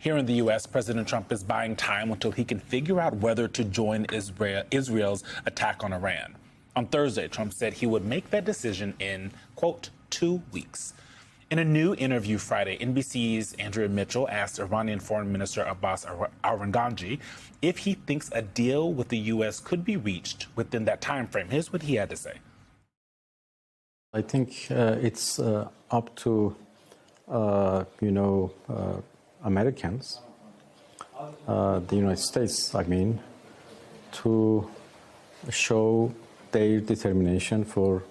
Here in the U.S., President Trump is buying time until he can figure out whether to join Israel's attack on Iran. On Thursday, Trump said he would make that decision in, quote, 2 weeks. In a new interview Friday, NBC's Andrea Mitchell asked Iranian Foreign Minister Abbas Araghchi if he thinks a deal with the U.S. could be reached within that time frame. Here's what he had to say. I think it's up to, Americans, the United States, to show their determination for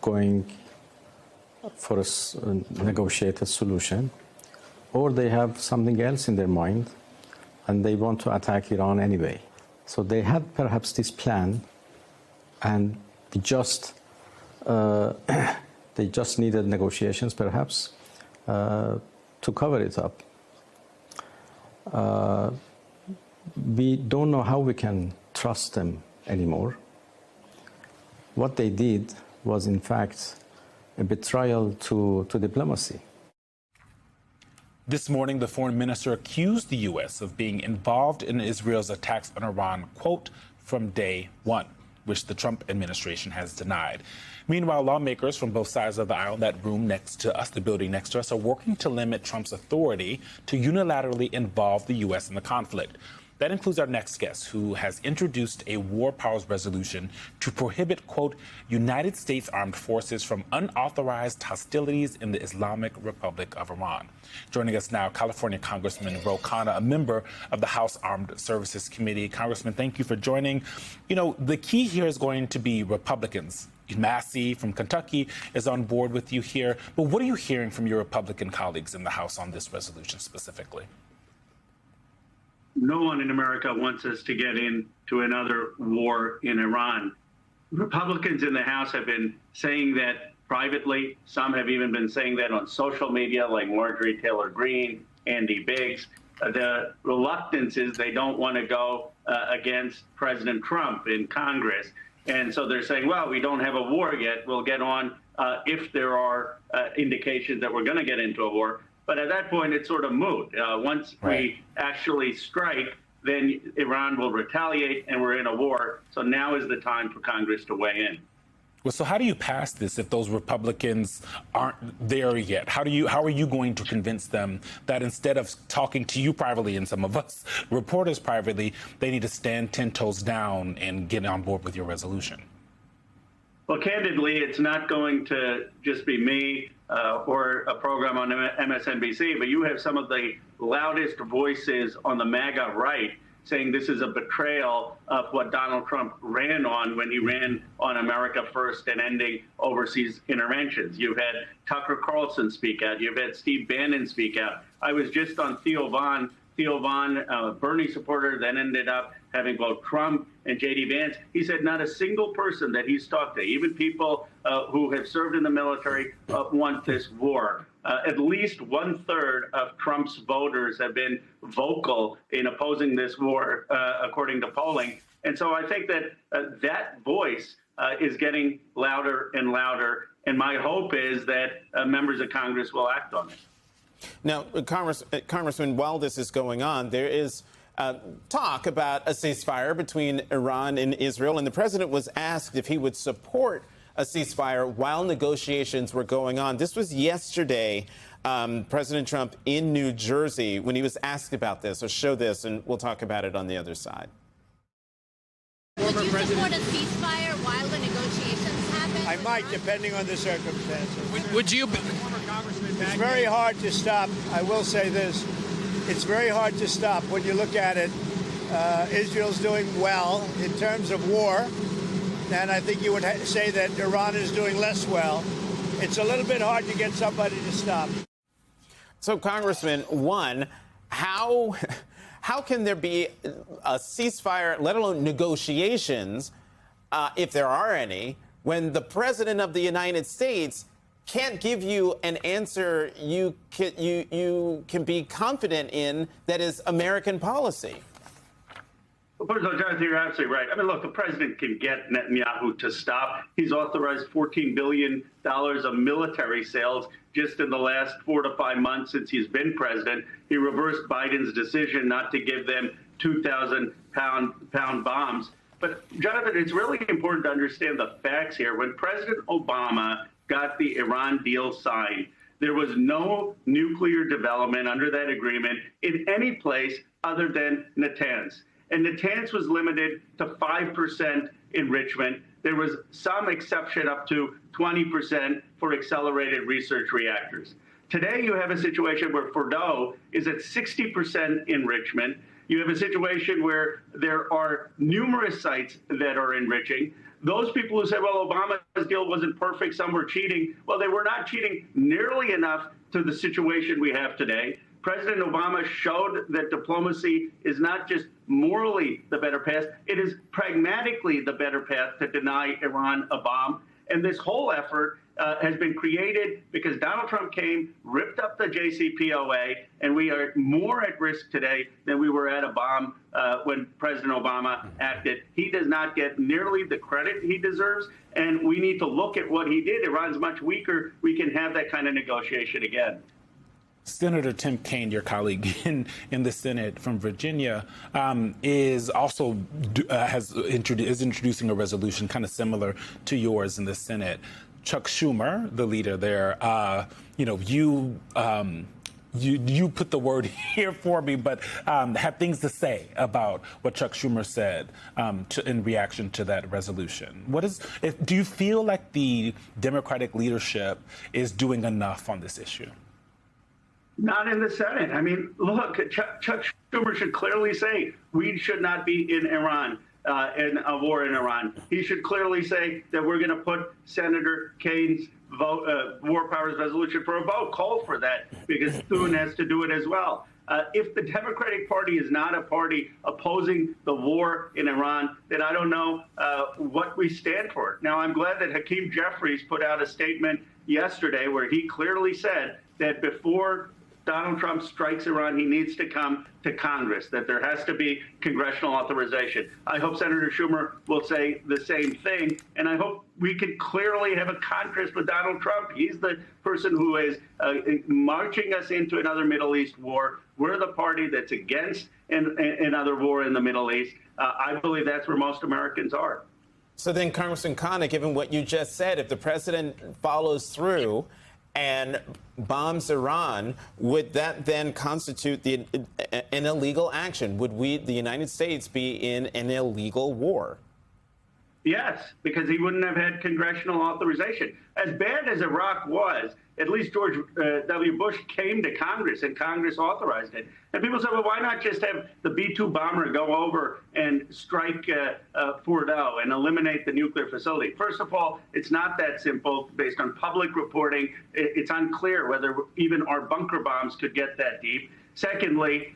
going for a negotiated solution, or they have something else in their mind and they want to attack Iran anyway. So they had perhaps this plan, and they just needed negotiations perhaps to cover it up. We don't know how we can trust them anymore. What they did was, in fact, a betrayal to diplomacy. This morning, the foreign minister accused the U.S. of being involved in Israel's attacks on Iran, quote, from day one, which the Trump administration has denied. Meanwhile, lawmakers from both sides of the aisle, that room next to us, the building next to us, are working to limit Trump's authority to unilaterally involve the U.S. in the conflict. That includes our next guest, who has introduced a war powers resolution to prohibit, quote, United States armed forces from unauthorized hostilities in the Islamic Republic of Iran. Joining us now, California Congressman Ro Khanna, a member of the House Armed Services Committee. Congressman, thank you for joining. You know, the key here is going to be Republicans. Massey from Kentucky is on board with you here. But what are you hearing from your Republican colleagues in the House on this resolution specifically? No one in America wants us to get into another war in Iran. Republicans in the House have been saying that privately. Some have even been saying that on social media, like Marjorie Taylor Greene, Andy Biggs. The reluctance is they don't want to go against President Trump in Congress. And so they're saying, well, we don't have a war yet. We'll get on if there are indications that we're going to get into a war. But at that point, it's sort of moot. Once we actually strike, then Iran will retaliate and we're in a war. So now is the time for Congress to weigh in. Well, so how do you pass this if those Republicans aren't there yet? How are you going to convince them that instead of talking to you privately and some of us reporters privately, they need to stand 10 toes down and get on board with your resolution? Well, candidly, it's not going to just be me or a program on MSNBC, but you have some of the loudest voices on the MAGA right saying this is a betrayal of what Donald Trump ran on when he ran on America First and ending overseas interventions. You've had Tucker Carlson speak out. You've had Steve Bannon speak out. I was just on Theo Vaughn, Bernie supporter, then ended up having both Trump and J.D. Vance. He said not a single person that he's talked to, even people who have served in the military, want this war. At least 1/3 of Trump's voters have been vocal in opposing this war, according to polling. And so I think that that voice is getting louder and louder. And my hope is that members of Congress will act on it. Now, Congressman, while this is going on, there is talk about a ceasefire between Iran and Israel, and the president was asked if he would support a ceasefire while negotiations were going on. This was yesterday, President Trump in New Jersey, when he was asked about this. So show this, and we'll talk about it on the other side. Would you support a ceasefire while the negotiations happen? I might, depending on the circumstances. Would you? It's very hard to stop. I will say this. It's very hard to stop when you look at it. Israel's doing well in terms of war. And I think you would say that Iran is doing less well. It's a little bit hard to get somebody to stop. So, Congressman, one, how can there be a ceasefire, let alone negotiations, if there are any, when the president of the United States can't give you an answer you can be confident in that is American policy? First of all, Jonathan, you're absolutely right. I mean, look, the president can get Netanyahu to stop. He's authorized $14 billion of military sales just in the last 4 to 5 months since he's been president. He reversed Biden's decision not to give them 2,000-pound bombs. But, Jonathan, it's really important to understand the facts here. When President Obama got the Iran deal signed, there was no nuclear development under that agreement in any place other than Natanz. And Natanz was limited to 5% enrichment. There was some exception up to 20% for accelerated research reactors. Today, you have a situation where Fordow is at 60% enrichment. You have a situation where there are numerous sites that are enriching. Those people who say, well, Obama's deal wasn't perfect, some were cheating. Well, they were not cheating nearly enough to the situation we have today. President Obama showed that diplomacy is not just morally the better path, it is pragmatically the better path to deny Iran a bomb. And this whole effort has been created because Donald Trump came, ripped up the JCPOA, and we are more at risk today than we were at a bomb when President Obama acted. He does not get nearly the credit he deserves, and we need to look at what he did. Iran's much weaker. We can have that kind of negotiation again. Senator Tim Kaine, your colleague in the Senate from Virginia, is also is introducing a resolution kind of similar to yours in the Senate. Chuck Schumer, the leader there, you put the word here for me, but had things to say about what Chuck Schumer said in reaction to that resolution. Do you feel like the Democratic leadership is doing enough on this issue? Not in the Senate. I mean, look, Chuck Schumer should clearly say we should not be in Iran, in a war in Iran. He should clearly say that we're going to put Senator Kaine's war powers resolution for a vote, call for that, because Thune has to do it as well. If the Democratic Party is not a party opposing the war in Iran, then I don't know what we stand for. Now, I'm glad that Hakeem Jeffries put out a statement yesterday where he clearly said that before Donald Trump strikes Iran, he needs to come to Congress, that there has to be congressional authorization. I hope Senator Schumer will say the same thing, and I hope we can clearly have a contrast with Donald Trump. He's the person who is marching us into another Middle East war. We're the party that's against another war in the Middle East. I believe that's where most Americans are. So then, Congressman Khanna, given what you just said, if the president follows through and bombs Iran, would that then constitute an illegal action? Would the United States, be in an illegal war? Yes, because he wouldn't have had congressional authorization. As bad as Iraq was, at least George W. Bush came to Congress and Congress authorized it. And people said, well, why not just have the B-2 bomber go over and strike Fordow and eliminate the nuclear facility? First of all, it's not that simple. Based on public reporting, it's unclear whether even our bunker bombs could get that deep. Secondly,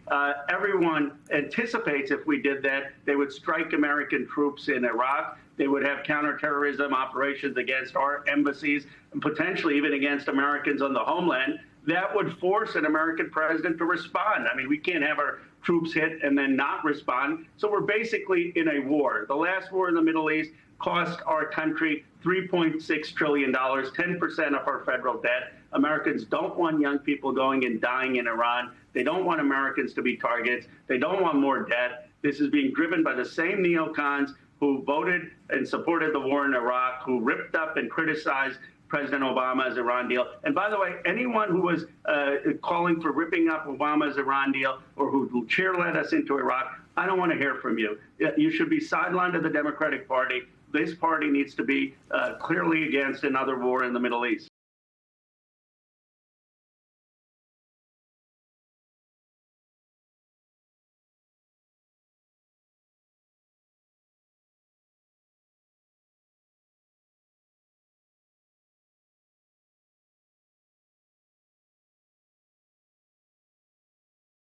everyone anticipates if we did that, they would strike American troops in Iraq. They would have counterterrorism operations against our embassies and potentially even against Americans on the homeland. That would force an American president to respond. I mean, we can't have our troops hit and then not respond. So we're basically in a war. The last war in the Middle East cost our country $3.6 trillion, 10% of our federal debt. Americans don't want young people going and dying in Iran. They don't want Americans to be targets. They don't want more debt. This is being driven by the same neocons who voted and supported the war in Iraq, who ripped up and criticized President Obama's Iran deal. And by the way, anyone who was calling for ripping up Obama's Iran deal or who cheerled us into Iraq, I don't want to hear from you. You should be sidelined to the Democratic Party. This party needs to be clearly against another war in the Middle East.